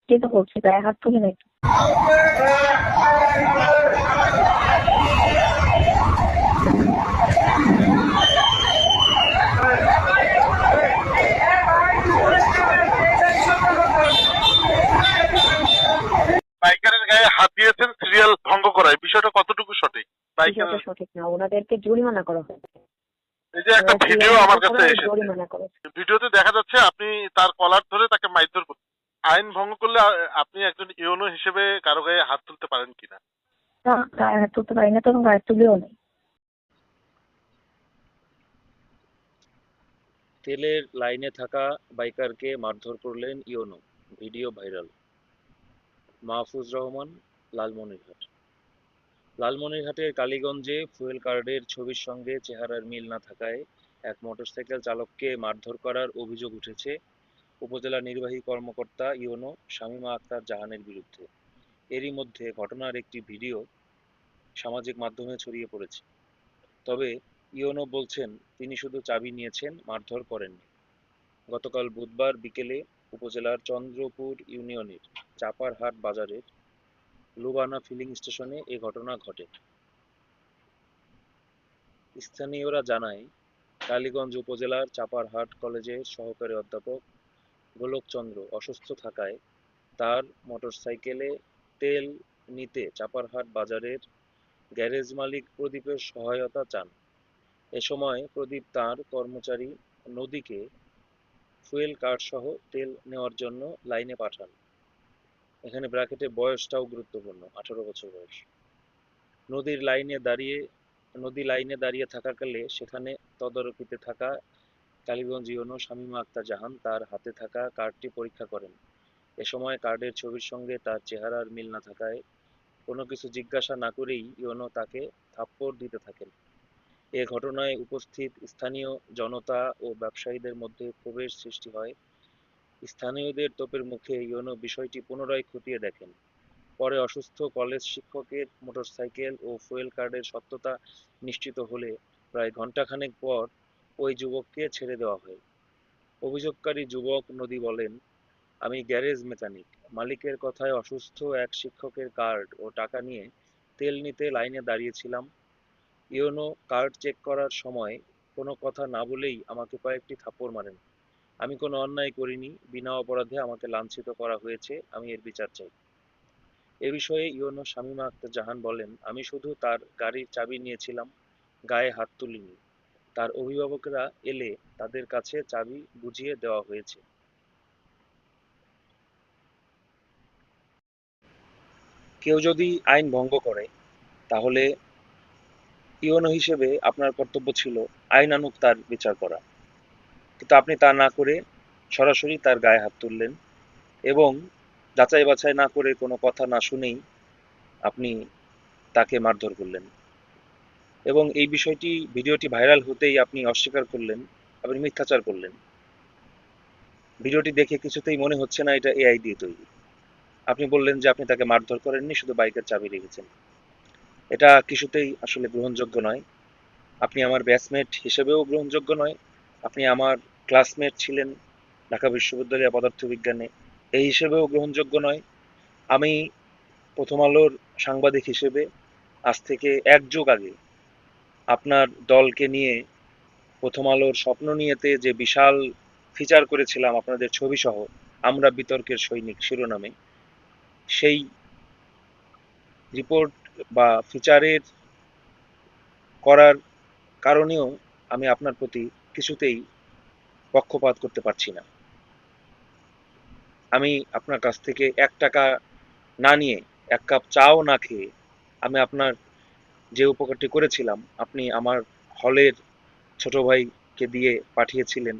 সেটাই তো বলছি, গায়ে হাত তুলি নাই তো। বাইকারের গায়ে হাত দিয়েছেন সিরিয়াল ভঙ্গ করায়, বিষয়টা কতটুকু সঠিক? বাইকের বিষয়টা সঠিক না, ওনাদেরকে জরিমানা করা হয়েছে। এই যে একটা ওনারা ভিডিও সিরিয়াল ভঙ্গ আমার কাছে করায় এসেছে, জরিমানা করেছে। ভিডিওতে দেখা যাচ্ছে আপনি তার কলার ধরে তাকে মারধর করছেন। আইন ভঙ্গ করলে আপনি একজন ইউনো হিসেবে কারো গায়ে হাত তুলতে পারেন কিনা? না, গায়ে হাত তুলতে পারি না, তখন গায়ে তুলিও নেই। তেলের লাইনে থাকা বাইকারকে মারধর করলেন YONO, video viral. Mahfuz Rahman, Lalmonirhat. লালমনিরহাটের কালীগঞ্জে ফুয়েল কার্ডের ছবির সঙ্গে চেহারার মিল না থাকায় এক মোটরসাইকেল চালককে মারধর করার অভিযোগ উঠেছে উপজেলা নির্বাহী কর্মকর্তা ইওনো শামীমা আক্তার জাহানের বিরুদ্ধে। এরই মধ্যে ঘটনার একটি ভিডিও সামাজিক মাধ্যমে ছড়িয়ে পড়েছে। তবে ইওনো বলছেন তিনি শুধু চাবি নিয়েছেন, মারধর করেননি। গতকাল বুধবার বিকেলে উপজেলার চন্দ্রপুর ইউনিয়নের চাপারহাট বাজারের লুবানা ফিলিং স্টেশনে এ ঘটনা ঘটে। স্থানীয়রা জানায়, কালীগঞ্জ উপজেলার চাপারহাট কলেজের সহকারী অধ্যাপক গোলকচন্দ্র অসুস্থ থাকায় তার মোটরসাইকেলে তেল নিতে চাপারহাট বাজারের গ্যারেজ মালিক প্রদীপের সহায়তা চান। এ সময় প্রদীপ তাঁর কর্মচারী নদীকে ফুয়েল কার্ডসহ তেল নেওয়ার জন্য লাইনে পাঠান। এখানে ব্র্যাকেটে বয়সটাও গুরুত্বপূর্ণ, 18 বছর বয়স। নদী লাইনে দাঁড়িয়ে থাকাকালে সেখানে তদারকিতে থাকা কালীগঞ্জ ইউনো শামীমা আক্তার জাহান তার হাতে থাকা কার্ডটি পরীক্ষা করেন। এ সময় কার্ডের ছবির সঙ্গে তার চেহারার মিল না থাকায় কোনো কিছু জিজ্ঞাসা না করেই ইউনো তাকে থাপ্পড় দিতে থাকেন। এ ঘটনায় উপস্থিত স্থানীয় জনতা ও ব্যবসায়ীদের মধ্যে ক্ষোভের সৃষ্টি হয়। স্থানীয়দের তোপের মুখে ইউনো বিষয়টি পুনরায় খতিয়ে দেখেন। পরে অসুস্থ কলেজ শিক্ষকের মোটরসাইকেল ও ফুয়েল কার্ডের সত্যতা নিশ্চিত হলে প্রায় ঘণ্টাখানেক পর ওই যুবককে ছেড়ে দেওয়া হয়। অভিযোগকারী যুবক নদী বলেন, আমি গ্যারেজ মেকানিক। মালিকের কথায় অসুস্থ এক শিক্ষকের কার্ড ও টাকা নিয়ে তেল নিতে লাইনে দাঁড়িয়েছিলাম। ইউনো কার্ড চেক করার সময় কোনো কথা না বলেই আমাকে কয়েকটি থাপ্পড় মারেন। আমি কোনো অন্যায় করিনি, বিনা অপরাধে আমাকে লাঞ্ছিত করা হয়েছে, আমি এর বিচার চাই। এ বিষয়ে ইউনো শামীমা আক্তার জাহান বলেন, আমি শুধু তার গাড়ির চাবি নিয়েছিলাম, গায়ে হাত তুলিনি। তার অভিভাবকরা এলে তাদের কাছে চাবি বুঝিয়ে দেওয়া হয়েছে। কেউ যদি আইন ভঙ্গ করে তাহলে ইউনো হিসেবে আপনার কর্তব্য ছিল আইন আনুক তার বিচার করা। কিন্তু আপনি তা না করে সরাসরি তার গায়ে হাত তুললেন এবং যাচাই বাছাই না করে কোনো কথা না শুনেই আপনি তাকে মারধর করলেন। এবং এই বিষয়টি ভিডিওটি ভাইরাল হতেই আপনি অস্বীকার করলেন, আপনি মিথ্যাচার করলেন। ভিডিওটি দেখে কিছুতেই মনে হচ্ছে না এটা এআই দিয়ে তৈরি। আপনি বললেন যে আপনি তাকে মারধর করেননি, শুধু বাইকের চাবি রেখেছেন। এটা কিছুতেই আসলে গ্রহণযোগ্য নয়। আপনি আমার ব্যাচমেট হিসেবেও গ্রহণযোগ্য নয়। আপনি আমার ক্লাসমেট ছিলেন ঢাকা বিশ্ববিদ্যালয়ে পদার্থবিজ্ঞানে, এই হিসেবেও গ্রহণযোগ্য নয়। আমি প্রথম আলোর সাংবাদিক হিসেবে আজ থেকে 1 যুগ আগে আপনার দলকে নিয়ে প্রথম আলোর স্বপ্ন নিয়েতে যে বিশাল ফিচার করেছিলাম আপনাদের ছবি সহ, আমরা বিতর্কের সৈনিক শিরোনামে, সেই রিপোর্ট বা ফিচারের করার কারণেও আমি আপনার প্রতি কিছুতেই পক্ষপাত করতে পারছি না। আমি আপনার কাছ থেকে 1 টাকা না নিয়ে, 1 কাপ চাও না খেয়ে আমি আপনার যে উপকারটি করেছিলাম, আপনি আমার হলের ছোট ভাইকে দিয়ে পাঠিয়েছিলেন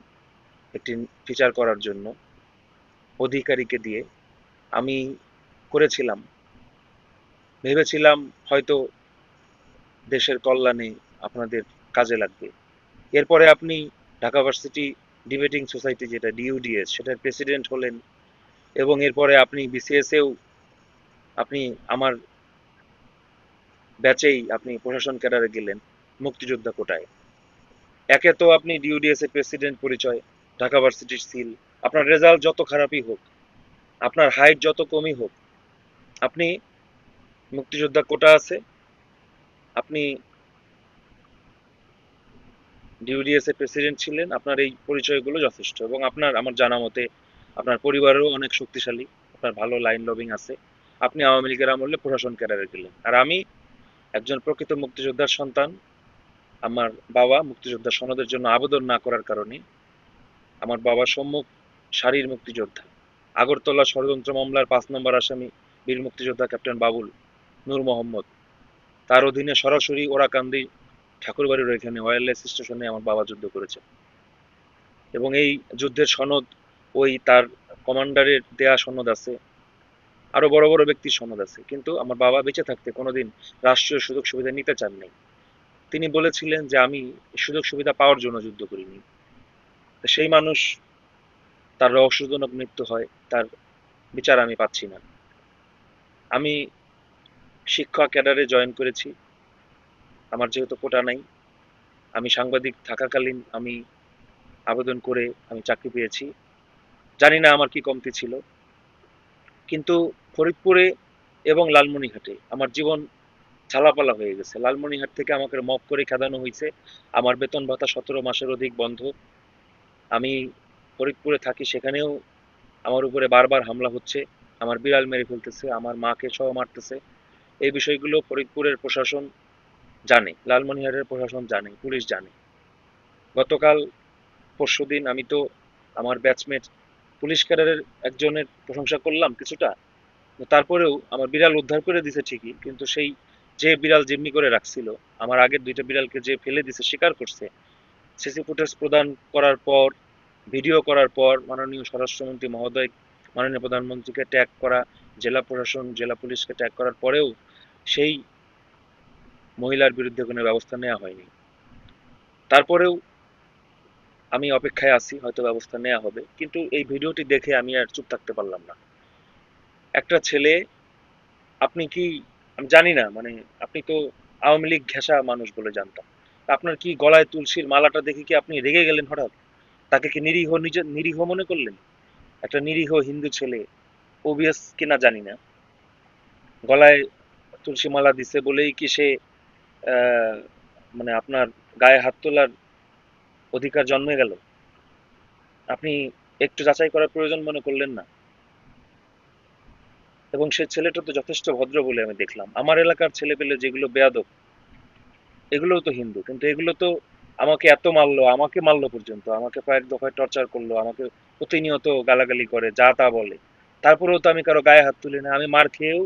একটি ফিচার করার জন্য, অধিকারীকে দিয়ে আমি করেছিলাম। ভেবেছিলাম হয়তো দেশের কল্যাণে আপনাদের কাজে লাগবে। এরপরে আপনি ঢাকা ভার্সিটি ডিবেটিং সোসাইটি, যেটা ডিইউডিএস, সেটার প্রেসিডেন্ট হলেন এবং এরপরে আপনি বিসিএসেও আপনি আমার ব্যাচেই আপনি প্রশাসন ক্যাডারে গেলেন মুক্তিযোদ্ধা কোটায়। একে তো আপনি ডিইউডিএস এর প্রেসিডেন্ট পরিচয়, ঢাকা ভার্সিটির সিল, আপনার রেজাল্ট যত খারাপই হোক, আপনার হাইট যত কমই হোক, আপনি মুক্তিযোদ্ধা কোটা আছে, আপনি ডিউডিএস এর প্রেসিডেন্ট ছিলেন, আপনার এই পরিচয়গুলো যথেষ্ট। এবং আপনার, আমার জানা মতে, আপনার পরিবারও অনেক শক্তিশালী, আপনার ভালো লাইন লবিং আছে। আপনি আওয়ামী লীগের আমলে প্রশাসন ক্যাডারে গেলেন, আর আমি একজন প্রকৃত মুক্তিযোদ্ধার সন্তান। আমার বাবা মুক্তিযোদ্ধা সনদের জন্য আবেদন না করার কারণে আমার বাবা সম্মুখ সারির মুক্তিযোদ্ধা, আগরতলা ষড়যন্ত্র মামলার 5 নম্বর আসামি বীর মুক্তিযোদ্ধা ক্যাপ্টেন বাবুল নূর মোহাম্মদ, তার অধীনে সরাসরি ওরাকান্দি ঠাকুরবাড়ির ওইখানে ওয়্যারলেস স্টেশনে আমার বাবা যুদ্ধ করেছে। এবং এই যুদ্ধের সনদ ওই তার কমান্ডারের দেয়া সনদ আছে, আরো বড় বড় ব্যক্তির সনদ আছে। কিন্তু আমার বাবা বেঁচে থাকতে কোনোদিন রাষ্ট্রীয় সুযোগ সুবিধা নিতে চান নাই। তিনি বলেছিলেন যে আমি সুযোগ সুবিধা পাওয়ার জন্য যুদ্ধ করিনি। তো সেই মানুষ, তার রহস্যজনক মৃত্যু হয়, তার বিচার আমি পাচ্ছি না। আমি শিক্ষা ক্যাডারে জয়েন করেছি, আমার যেহেতু কোটা নাই। আমি সাংবাদিক থাকাকালীন আমি আবেদন করে আমি চাকরি পেয়েছি। জানি না আমার কি কমতি ছিল, কিন্তু ফরিদপুরে এবং লালমনিরহাটে আমার জীবন ঝালাপালা হয়ে গেছে। লালমনিরহাট থেকে আমাকে মপ করে খেদানো হয়েছে, আমার বেতন ভাতা 17 মাসের অধিক বন্ধ। আমি ফরিদপুরে থাকি, সেখানেও আমার উপরে বারবার হামলা হচ্ছে, আমার বিড়াল মেরে ফেলতেছে, আমার মাকে সহ মারতেছে। এই বিষয়গুলো ফরিদপুরের প্রশাসন জানে, লালমনিরহাটের প্রশাসন জানে, পুলিশ জানে। গতকাল পরশুদিন আমি তো আমার ব্যাচমেট পুলিশ ক্যাডারের একজনের প্রশংসা করলাম কিছুটা, তারপরেও আমার বিড়াল উদ্ধার করে দিছে ঠিকই, কিন্তু সেই যে বিড়াল জিম্মি করে রাখছিল, আমার আগের 2টা বিড়ালকে যে ফেলে দিছে স্বীকার করছে। সিসি ফুটেজ প্রদান করার পর, ভিডিও করার পর, মাননীয় স্বরাষ্ট্রমন্ত্রী মহোদয়, মাননীয় প্রধানমন্ত্রীকে ট্যাগ করা, জেলা প্রশাসন জেলা পুলিশকে ট্যাগ করার পরেও সেই মহিলার বিরুদ্ধে কোনো ব্যবস্থা নেওয়া হয়নি। তারপরেও আমি অপেক্ষায় আছি, হয়তো ব্যবস্থা নেওয়া হবে। কিন্তু এই ভিডিওটি দেখে আমি আর চুপ থাকতে পারলাম না। একটা ছেলে, আপনি কি, আমি জানি না, মানে আপনি তো আওয়ামী লীগ ঘেঁষা মানুষ বলে জানতাম, আপনার কি গলায় তুলসীর মালাটা দেখে কি আপনি রেগে গেলেন হঠাৎ? তাকে কি নিরীহ, নিজে নিরীহ মনে করলেন? একটা নিরীহ হিন্দু ছেলে, ওবিএস কিনা জানি না, গলায় তুলসী মালা দিছে বলেই কি সে আহ, মানে আপনার গায়ে হাত তোলার অধিকার জন্মে গেল? আপনি একটু যাচাই করার প্রয়োজন মনে করলেন না? এবং সে ছেলেটা তো যথেষ্ট ভদ্র বলে আমি দেখলাম। আমার এলাকার ছেলে পেলে যেগুলো বেয়াদব, এগুলোও তো হিন্দু, কিন্তু এগুলো তো আমাকে এত মারলো, আমাকে মারলো পর্যন্ত, আমাকে কয়েক দফায় টর্চার করলো, আমাকে প্রতিনিয়ত গালাগালি করে, যা তা বলে। তারপরেও তো আমি কারো গায়ে হাত তুলি না। আমি মার খেয়েও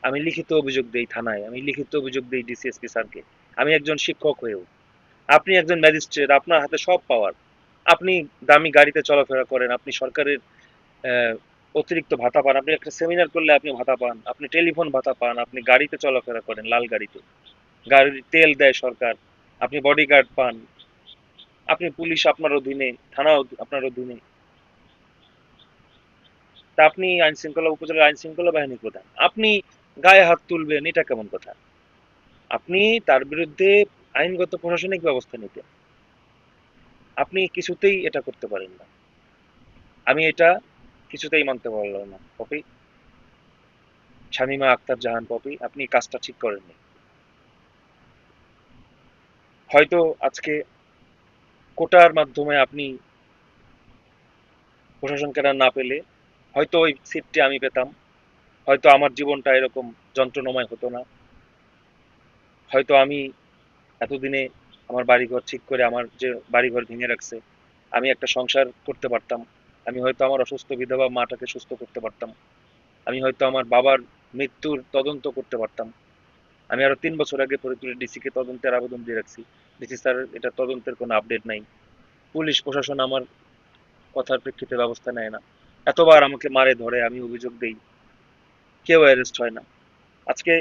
আমি লিখিত অভিযোগ দেই থানায়, আমি লিখিত অভিযোগ দেই ডিসিএসপি স্যারকে। আমি একজন শিক্ষক হয়েও, আপনি একজন ম্যাজিস্ট্রেট, আপনার হাতে সব পাওয়ার, আপনি দামি গাড়িতে চলাফেরা করেন, আপনি সরকারের আহ, অতিরিক্ত ভাতা পান, আপনি একটা সেমিনার করলে আপনি ভাতা পান, আপনি টেলিফোন ভাতা পান, আপনি গাড়িতে চলাফেরা করেন, লাল গাড়িতে, গাড়ির তেল দেয় সরকার, আপনি বডিগার্ড পান, আপনি পুলিশ আপনার অধীনে, থানা আপনার অধীনে, তা আপনি আইন শৃঙ্খলা উপজেলার আইন শৃঙ্খলা বাহিনীর প্রধান, আপনি গায়ে হাত তুলবেন? এটা কেমন কথা? আপনি তার বিরুদ্ধে আইনগত প্রশাসনিক ব্যবস্থা নিতেন, আপনি কিছুতেই এটা করতে পারেন না। আমি এটা কিছুতেই মানতে পারলাম না পপি, শামীমা আক্তার জাহান পপি, আপনি কাজটা ঠিক করেননি। হয়তো আজকে কোটার মাধ্যমে আপনি প্রশাসন ক্যাডার না পেলে হয়তো ওই সিটটি আমি পেতাম, হয়তো আমার জীবনটা এরকম যন্ত্রণাময় হতো না, হয়তো আমি এতদিনে আমার বাড়িঘর ঠিক করে, আমার যে বাড়িঘর ভেঙে রাখছে, আমি একটা সংসার করতে পারতাম। আমি হয়তো আমার অসুস্থ বিধবা মাটাকে সুস্থ করতে পারতাম। আমি হয়তো আমার বাবার মৃত্যুর তদন্ত করতে পারতাম। আমি আরো 3 বছর আগে ফরিদপুরের ডিসি কে তদন্তের আবেদন দিয়ে রাখছি, ডিসি স্যার এটা তদন্তের কোনো আপডেট নাই। পুলিশ প্রশাসন আমার কথার প্রেক্ষিতে ব্যবস্থা নেয় না। এতবার আমাকে মারে ধরে, আমি অভিযোগ দেই, কেউ অ্যারেস্ট হয় না। আজকে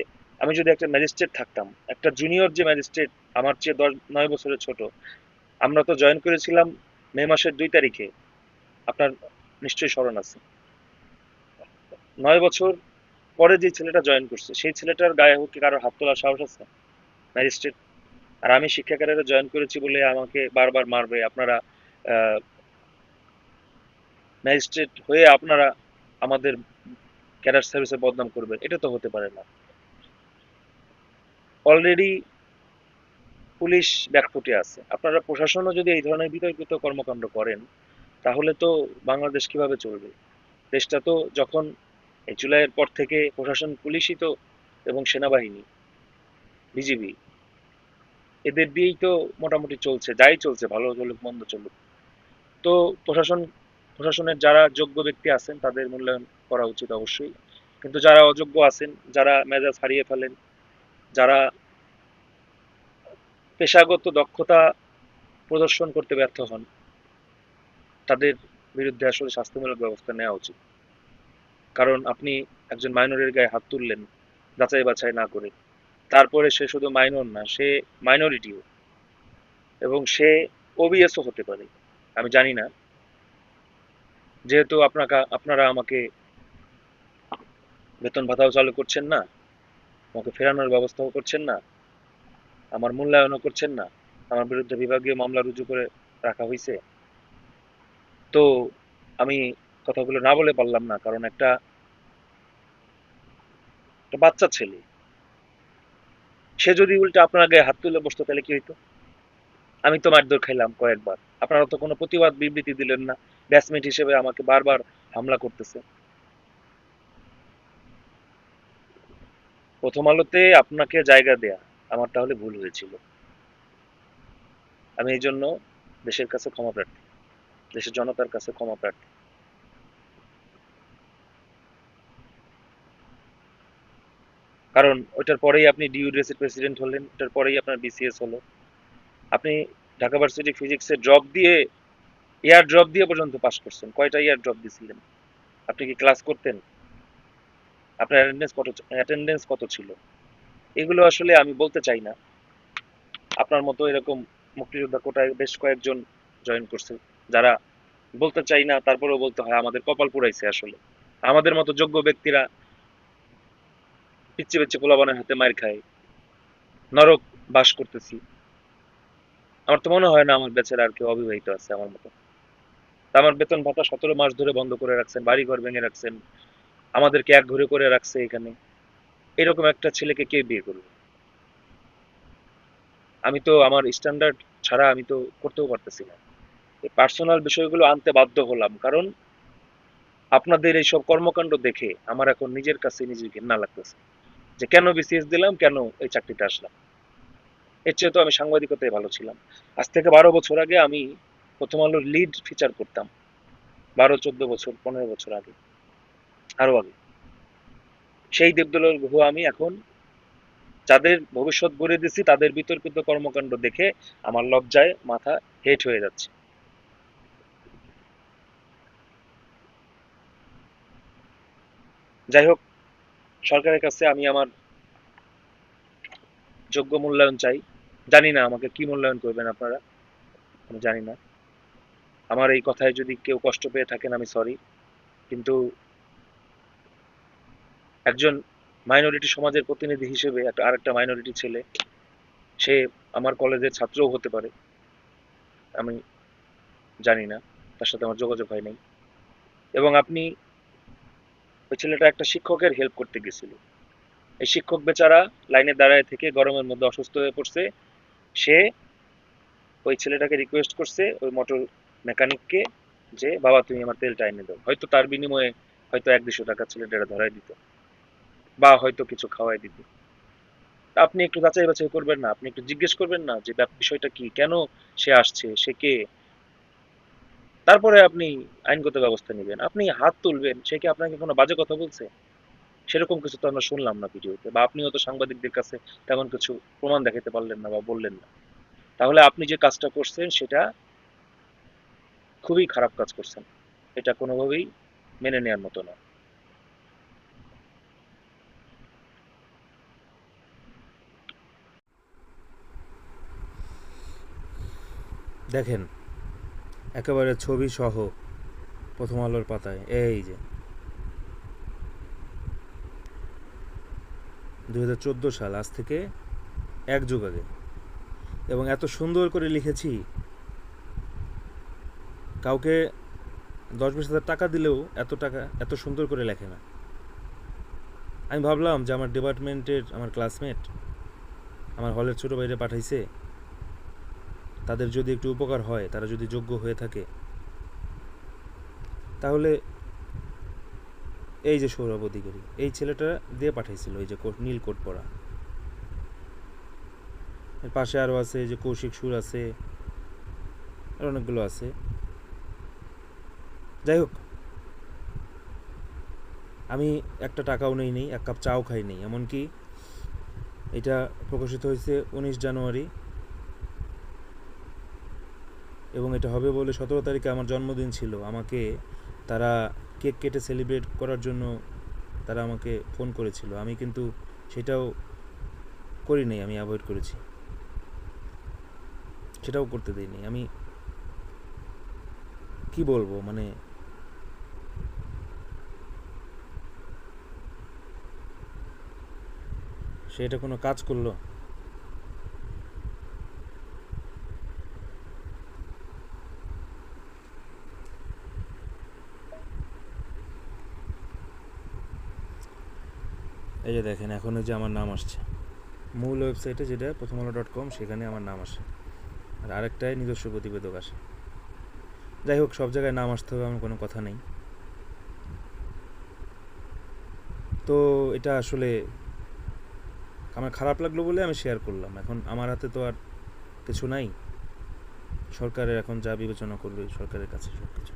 আমি যদি একটা ম্যাজিস্ট্রেট থাকতাম, একটা জুনিয়র যে ম্যাজিস্ট্রেট আমার চেয়ে 9 বছরের ছোট, আমরা তো জয়েন করেছিলাম মে মাসের 2 তারিখে, আপনার নিশ্চয়ই স্মরণ আছে। 9 বছর পরে যে ছেলেটা জয়েন করছে, সেই ছেলেটার গায়ে কি কারোর হাত তোলার সাহস আছে? ম্যাজিস্ট্রেট। আর আমি শিক্ষা ক্যাডারে জয়েন করেছি বলে আমাকে বারবার মারবে আপনারা, ম্যাজিস্ট্রেট হয়ে আপনারা আমাদের ক্যাডার সার্ভিসে বদনাম করবেন, এটা তো হতে পারে না। অলরেডি পুলিশ ব্যাকফুটে আছে, আপনারা প্রশাসনও যদি এই ধরনের বিতর্কিত কর্মকাণ্ড করেন তাহলে তো বাংলাদেশ কিভাবে চলবে? দেশটা তো যখন এই জুলাইয়ের পর থেকে প্রশাসন, পুলিশই তো এবং সেনাবাহিনী, বিজিবি, এদের দিয়েই তো মোটামুটি চলছে, যাই চলছে, ভালো চলুক মন্দ চলুক। তো প্রশাসনের যারা যোগ্য ব্যক্তি আছেন তাদের মূল্যায়ন করা উচিত অবশ্যই, কিন্তু যারা অযোগ্য আছেন, যারা মেজাজ হারিয়ে ফেলেন, যারা পেশাগত দক্ষতা প্রদর্শন করতে ব্যর্থ হন, তাদের বিরুদ্ধে আসলে শাস্তিমূলক ব্যবস্থা নেওয়া উচিত। কারণ আপনি একজন মাইনরের গায়ে হাত তুললেন যাচাই বাছাই না করে, তারপরে সে শুধু মাইনর না, সে মাইনরিটিও, এবং সে ওবিএসও হতে পারে, আমি জানি না। যেহেতু আপনারা আমাকে বেতন ভাতাও চালু করছেন না, আমাকে ফেরানোর ব্যবস্থাও করছেন না, আমার মূল্যায়নও করছেন না, আমার বিরুদ্ধে বিভাগীয় মামলা রুজু করে রাখা হয়েছে, তো আমি কথাগুলো না বলে পারলাম না। কারণ একটা একটা বাচ্চা ছেলে, সে যদি উল্টে আপনার গায়ে হাত তুলে বসতো তাহলে কি হইতো? আমি তো মারধর খাইলাম কয়েকবার, আপনারা তো কোনো প্রতিবাদ বিবৃতি দিলেন না, ব্যাচমেট হিসেবে আমাকে বারবার হামলা করতেছে। প্রথম আলোতে আপনাকে জায়গা দেয়া আমার তাহলে ভুল হয়েছিল। আমি এই জন্য দেশের কাছে ক্ষমা প্রার্থী, দেশের জনতার কাছে ক্ষমা প্রার্থী। কারণ ওইটার পরেই আপনি ডিইউডিএস এর প্রেসিডেন্ট হলেন, ওটার পরেই আপনার বিসিএস হলো। আপনি ঢাকা ভার্সিটি ফিজিক্সে ড্রপ দিয়ে, এয়ার ড্রপ দিয়ে পর্যন্ত পাস করছেন। কয়টা এয়ার ড্রপ দিছিলেন? আপনি কি ক্লাস করতেন? আপনার অ্যাটেন্ডেন্স কত ছিল? এগুলো আসলে আমি বলতে চাই না। আপনার মতো এরকম মুক্তিযোদ্ধা কোটায় বেশ কয়েকজন জয়েন করছে, যারা বলতে চাই না তারপরেও বলতে হয়, আমাদের কপাল পুড়াইছে আসলে। আমাদের মতো যোগ্য ব্যক্তিরা পিচ্ছি পিচ্ছি পোলাপানের হাতে মার খায়, নরক বাস করতেছি। আমার তো মনে হয় না আমার ব্যাচের আর কেউ অবিবাহিত আছে আমার মতো। তা আমার বেতন ভাতা 17 মাস ধরে বন্ধ করে রাখছেন, বাড়ি ঘর ভেঙে রাখছেন, আমাদেরকে এক ঘরে করে রাখছে এখানে। এরকম একটা ছেলেকে কে বিয়ে করবে? আমি তো আমার স্ট্যান্ডার্ড ছাড়া আমি তো করতেও পারতেছি না। এই পার্সোনাল বিষয়গুলো আনতে বাধ্য হলাম, কারণ আপনাদের এইসব কর্মকাণ্ড দেখে আমার এখন নিজের কাছে নিজের ঘেন্না লাগতেছে, যে কেন বিসিএস দিলাম, কেন এই চাকরিতে আসলাম। এর চেয়ে তো আমি সাংবাদিকতায় ভালো ছিলাম। আজ থেকে 12 বছর আগে আমি প্রথম আলোর লিড ফিচার করতাম, 12, 14 বছর, 15 বছর আগে, আরো আগে। সেই দেবদুলাল গুহ আমি এখন, যাদের ভবিষ্যৎ গড়ে দিছি তাদের বিতর্কিত কর্মকাণ্ড দেখে আমার লজ্জায় মাথা হেট হয়ে যাচ্ছে। যাই হোক, সরকারের কাছে আমি আমার যোগ্য মূল্যায়ন চাই। জানি না আমাকে কি মূল্যায়ন করবেন আপনারা, আমি জানি না। আমার এই কথায় যদি কেউ কষ্ট পেয়ে থাকেন আমি সরি, কিন্তু একজন মাইনরিটি সমাজের প্রতিনিধি হিসেবে আরেকটা মাইনরিটি ছেলে, সে আমার কলেজের ছাত্রও হতে পারে, আমি জানি না, তার সাথে আমার যোগাযোগ হয় নাই। এবং আপনি, ওই ছেলেটা একটা শিক্ষকের হেল্প করতে গেছিল, এই শিক্ষক বেচারা লাইনে দাঁড়ায় থেকে গরমের মধ্যে অসুস্থ হয়ে পড়ছে। সে ওই ছেলেটাকে রিকোয়েস্ট করছে, ওই মোটর মেকানিককে, যে বাবা তুমি আমার তেলটা এনে দাও। হয়তো তার বিনিময়ে হয়তো 100-200 টাকা ছেলেটা ধরাই দিত, বা হয়তো কিছু খাওয়াই দিত। আপনি একটু যাচাই বাছাই করবেন না? আপনি একটু জিজ্ঞেস করবেন না যে বিষয়টা কি, কেন সে আসছে, সে কে? তারপরে আপনি আইনগত ব্যবস্থা নেবেন। আপনি হাত তুলবেন, সে কি আপনাকে কোনো বাজে কথা বলছে? সেরকম কিছু তো আমরা শুনলাম না ভিডিওতে, বা আপনিও তো সাংবাদিকদের কাছে তেমন কিছু প্রমাণ দেখাতে পারলেন না বা বললেন না। তাহলে আপনি যে কাজটা করছেন সেটা খুবই খারাপ কাজ করছেন, এটা কোনোভাবেই মেনে নেওয়ার মতো না। দেখেন, একেবারে ছবি সহ প্রথম আলোর পাতায়, এই যে 2014 সাল, আজ থেকে 1 যুগ আগে, এবং এত সুন্দর করে লিখেছি, কাউকে 10-20 হাজার টাকা দিলেও এত সুন্দর করে লেখে না। আমি ভাবলাম যে আমার ডিপার্টমেন্টের আমার ক্লাসমেট আমার হলের ছোটো ভাইরা পাঠাইছে, তাদের যদি একটু উপকার হয়, তারা যদি যোগ্য হয়ে থাকে, তাহলে এই যে সৌরভ অধিকারী এই ছেলেটা দিয়ে পাঠাইছিল, এই যে নীল কোট পরা, এর পাশে আরও আছে এই যে কৌশিক সুর আছে, আর অনেকগুলো আছে। যাই হোক, আমি একটা টাকাও নেই, এক কাপ চাও খাই নেই। এমনকি এটা প্রকাশিত হয়েছে 19 জানুয়ারি এবং এটা হবে বলে 17 তারিখে আমার জন্মদিন ছিল। আমাকে তারা কেক কেটে সেলিব্রেট করার জন্য তারা আমাকে ফোন করেছিল, আমি কিন্তু সেটাও করি নাই, আমি অ্যাভয়েড করেছি, সেটাও করতে দিইনি। আমি কি বলবো, মানে সেটা কোনো কাজ করলো? এই যে দেখেন, এখন ওই যে আমার নাম আসছে মূল ওয়েবসাইটে, যেটা প্রথমআলো.com, সেখানে আমার নাম আসে, আর আরেকটাই নিজস্ব প্রতিবেদক আসে। যাই হোক, সব জায়গায় নাম আসতে হবে আমার কোনো কথা নেই। তো এটা আসলে আমার খারাপ লাগলো বলে আমি শেয়ার করলাম। এখন আমার হাতে তো আর কিছু নাই, সরকারের এখন যা বিবেচনা করবে, সরকারের কাছে সব কিছু।